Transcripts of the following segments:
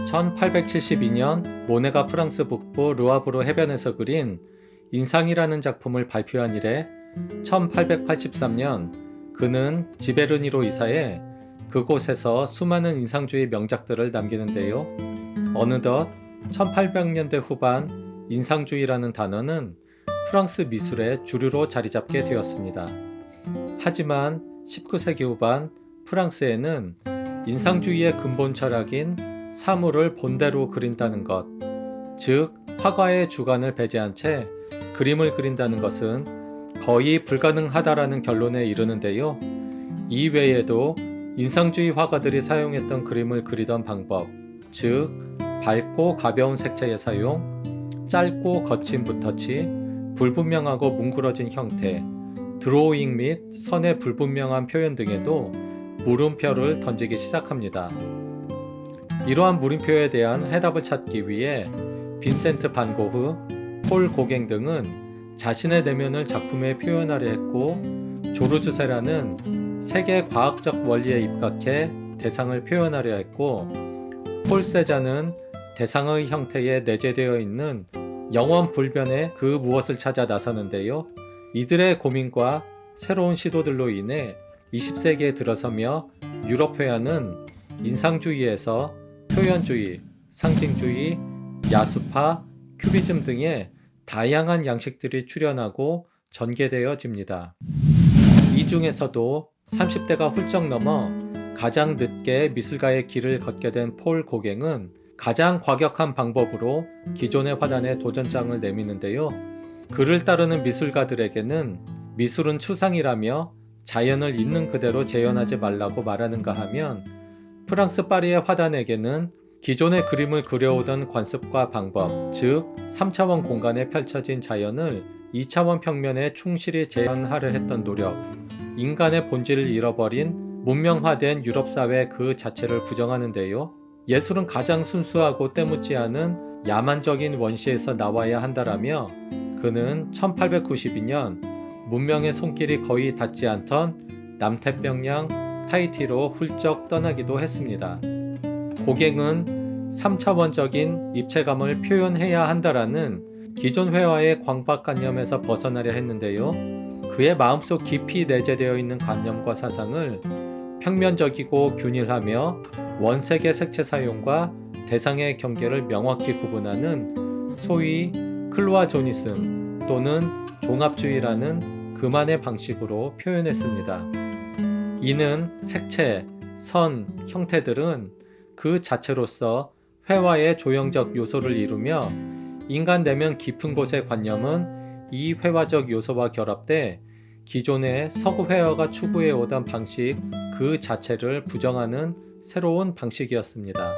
1872년 모네가 프랑스 북부 르와브르 해변에서 그린 인상이라는 작품을 발표한 이래 1883년 그는 지베르니로 이사해 그곳에서 수많은 인상주의 명작들을 남기는데요. 어느덧 1800년대 후반 인상주의라는 단어는 프랑스 미술의 주류로 자리잡게 되었습니다. 하지만 19세기 후반 프랑스에는 인상주의의 근본 철학인 사물을 본대로 그린다는 것, 즉 화가의 주관을 배제한 채 그림을 그린다는 것은 거의 불가능하다라는 결론에 이르는데요. 이 외에도 인상주의 화가들이 사용했던 그림을 그리던 방법, 즉 밝고 가벼운 색채의 사용, 짧고 거친 붓터치, 불분명하고 뭉그러진 형태, 드로잉 및 선의 불분명한 표현 등에도 물음표를 던지기 시작합니다. 이러한 물음표에 대한 해답을 찾기 위해 빈센트 반 고흐, 폴 고갱 등은 자신의 내면을 작품에 표현하려 했고, 조르주 세라는 세계 과학적 원리에 입각해 대상을 표현하려 했고, 폴 세자는 대상의 형태에 내재되어 있는 영원 불변의 그 무엇을 찾아 나서는데요. 이들의 고민과 새로운 시도들로 인해 20세기에 들어서며 유럽 회화는 인상주의에서 표현주의, 상징주의, 야수파, 큐비즘 등의 다양한 양식들이 출현하고 전개되어집니다. 이 중에서도 30대가 훌쩍 넘어 가장 늦게 미술가의 길을 걷게 된 폴 고갱은 가장 과격한 방법으로 기존의 화단에 도전장을 내미는데요. 그를 따르는 미술가들에게는 미술은 추상이라며 자연을 있는 그대로 재현하지 말라고 말하는가 하면, 프랑스 파리의 화단에게는 기존의 그림을 그려오던 관습과 방법, 즉 3차원 공간에 펼쳐진 자연을 2차원 평면에 충실히 재현하려 했던 노력, 인간의 본질을 잃어버린 문명화된 유럽 사회 그 자체를 부정하는데요. 예술은 가장 순수하고 때묻지 않은 야만적인 원시에서 나와야 한다라며 그는 1892년 문명의 손길이 거의 닿지 않던 남태평양 타히티로 훌쩍 떠나기도 했습니다. 고갱은 3차원적인 입체감을 표현해야 한다라는 기존 회화의 광박관념에서 벗어나려 했는데요. 그의 마음속 깊이 내재되어 있는 관념과 사상을 평면적이고 균일하며 원색의 색채 사용과 대상의 경계를 명확히 구분하는 소위 클로아조니즘 또는 종합주의라는 그만의 방식으로 표현했습니다. 이는 색채, 선, 형태들은 그 자체로서 회화의 조형적 요소를 이루며 인간 내면 깊은 곳의 관념은 이 회화적 요소와 결합돼 기존의 서구 회화가 추구해오던 방식 그 자체를 부정하는 새로운 방식이었습니다.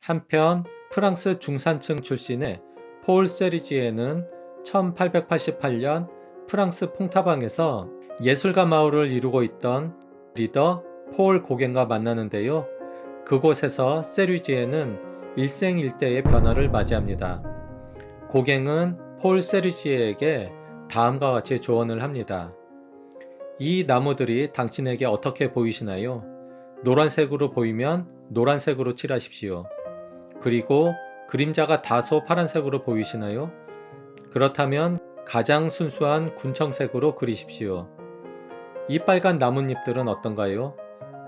한편 프랑스 중산층 출신의 폴 세리지에는 1888년 프랑스 퐁타방에서 예술가 마을을 이루고 있던 리더 폴 고갱과 만나는데요. 그곳에서 세리지에는 일생일대의 변화를 맞이합니다. 고갱은 폴 세리지에에게 다음과 같이 조언을 합니다. 이 나무들이 당신에게 어떻게 보이시나요? 노란색으로 보이면 노란색으로 칠하십시오. 그리고 그림자가 다소 파란색으로 보이시나요? 그렇다면 가장 순수한 군청색으로 그리십시오. 이 빨간 나뭇잎들은 어떤가요?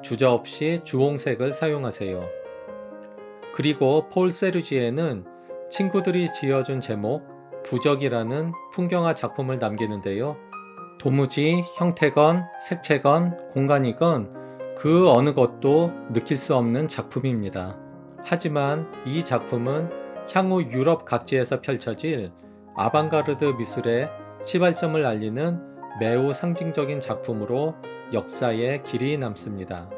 주저없이 주홍색을 사용하세요. 그리고 폴 세르지에는 친구들이 지어준 제목 부적이라는 풍경화 작품을 남기는데요. 도무지 형태건 색채건 공간이건 그 어느 것도 느낄 수 없는 작품입니다. 하지만 이 작품은 향후 유럽 각지에서 펼쳐질 아방가르드 미술의 시발점을 알리는 매우 상징적인 작품으로 역사에 길이 남습니다.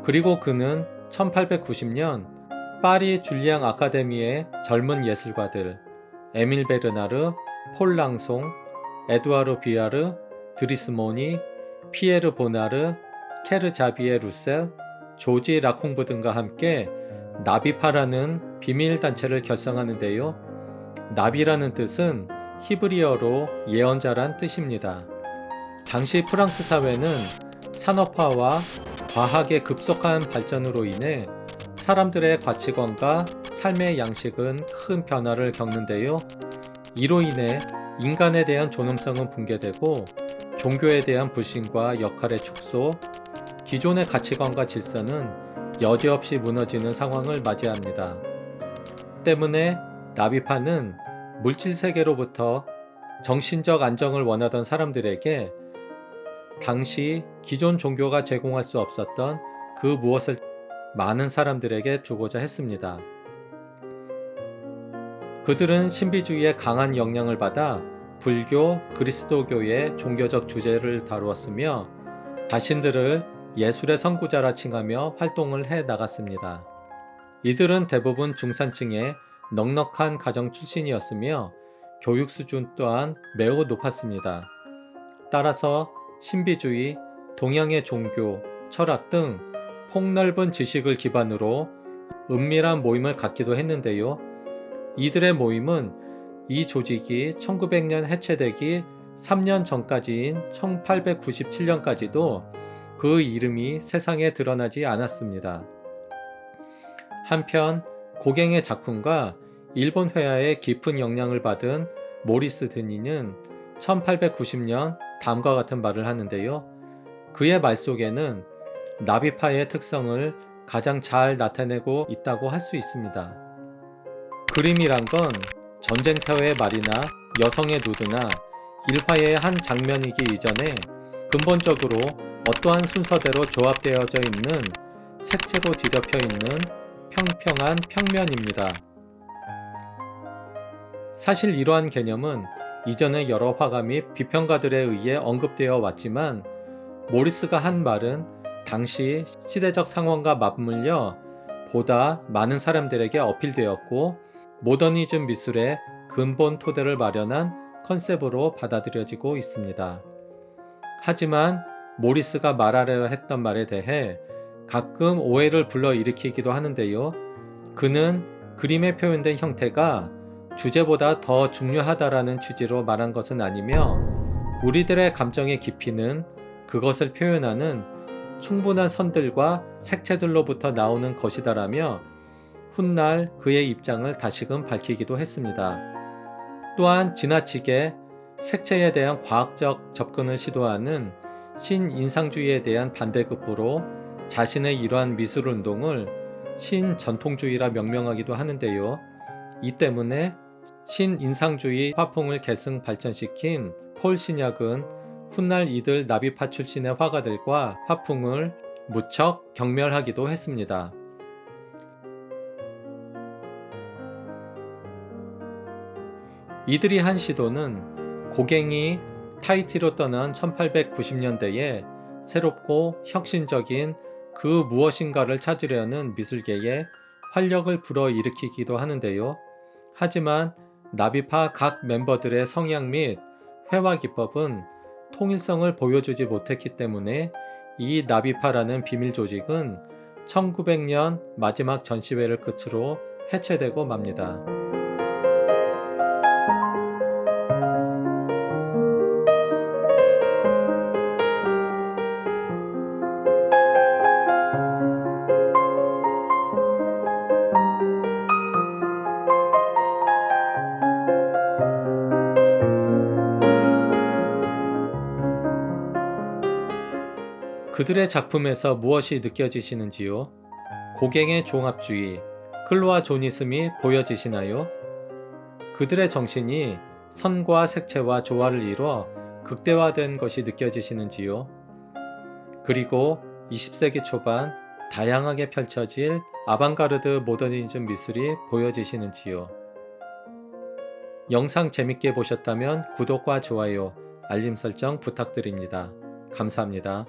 그리고 그는 1890년 파리 줄리앙 아카데미의 젊은 예술가들 에밀 베르나르, 폴 랑송, 에두아르 비아르, 드리스 모니, 피에르 보나르, 케르 자비에 루셀, 조지 라콩브 등과 함께 나비파라는 비밀단체를 결성하는데요. 나비라는 뜻은 히브리어로 예언자란 뜻입니다. 당시 프랑스 사회는 산업화와 과학의 급속한 발전으로 인해 사람들의 가치관과 삶의 양식은 큰 변화를 겪는데요. 이로 인해 인간에 대한 존엄성은 붕괴되고 종교에 대한 불신과 역할의 축소, 기존의 가치관과 질서는 여지없이 무너지는 상황을 맞이합니다. 때문에 나비파는 물질 세계로부터 정신적 안정을 원하던 사람들에게 당시 기존 종교가 제공할 수 없었던 그 무엇을 많은 사람들에게 주고자 했습니다. 그들은 신비주의의 강한 영향을 받아 불교, 그리스도교의 종교적 주제를 다루었으며 자신들을 예술의 선구자라 칭하며 활동을 해 나갔습니다. 이들은 대부분 중산층의 넉넉한 가정 출신이었으며 교육 수준 또한 매우 높았습니다. 따라서 신비주의, 동양의 종교, 철학 등 폭넓은 지식을 기반으로 은밀한 모임을 갖기도 했는데요. 이들의 모임은 이 조직이 1900년 해체되기 3년 전까지인 1897년까지도 그 이름이 세상에 드러나지 않았습니다. 한편 고갱의 작품과 일본 회화의 깊은 영향을 받은 모리스 드니는 1890년 다음과 같은 말을 하는데요. 그의 말 속에는 나비파의 특성을 가장 잘 나타내고 있다고 할 수 있습니다. 그림이란 건 전쟁터의 말이나 여성의 누드나 일화의 한 장면이기 이전에 근본적으로 어떠한 순서대로 조합되어져 있는 색채로 뒤덮여 있는 평평한 평면입니다. 사실 이러한 개념은 이전에 여러 화가 및 비평가들에 의해 언급되어 왔지만 모리스가 한 말은 당시 시대적 상황과 맞물려 보다 많은 사람들에게 어필되었고 모더니즘 미술의 근본 토대를 마련한 컨셉으로 받아들여지고 있습니다. 하지만 모리스가 말하려 했던 말에 대해 가끔 오해를 불러일으키기도 하는데요. 그는 그림에 표현된 형태가 주제보다 더 중요하다라는 취지로 말한 것은 아니며 우리들의 감정의 깊이는 그것을 표현하는 충분한 선들과 색채들로부터 나오는 것이다라며 훗날 그의 입장을 다시금 밝히기도 했습니다. 또한 지나치게 색채에 대한 과학적 접근을 시도하는 신인상주의에 대한 반대급부로 자신의 이러한 미술운동을 신전통주의라 명명하기도 하는데요. 이 때문에 신인상주의 화풍을 계승 발전시킨 폴 시략은 훗날 이들 나비파 출신의 화가들과 화풍을 무척 경멸하기도 했습니다. 이들이 한 시도는 고갱이 타히티로 떠난 1890년대에 새롭고 혁신적인 그 무엇인가를 찾으려는 미술계에 활력을 불어일으키기도 하는데요. 하지만 나비파 각 멤버들의 성향 및 회화 기법은 통일성을 보여주지 못했기 때문에 이 나비파라는 비밀 조직은 1900년 마지막 전시회를 끝으로 해체되고 맙니다. 그들의 작품에서 무엇이 느껴지시는지요? 고갱의 종합주의, 클로아 조니즘이 보여지시나요? 그들의 정신이 선과 색채와 조화를 이뤄 극대화된 것이 느껴지시는지요? 그리고 20세기 초반 다양하게 펼쳐질 아방가르드 모더니즘 미술이 보여지시는지요? 영상 재밌게 보셨다면 구독과 좋아요, 알림 설정 부탁드립니다. 감사합니다.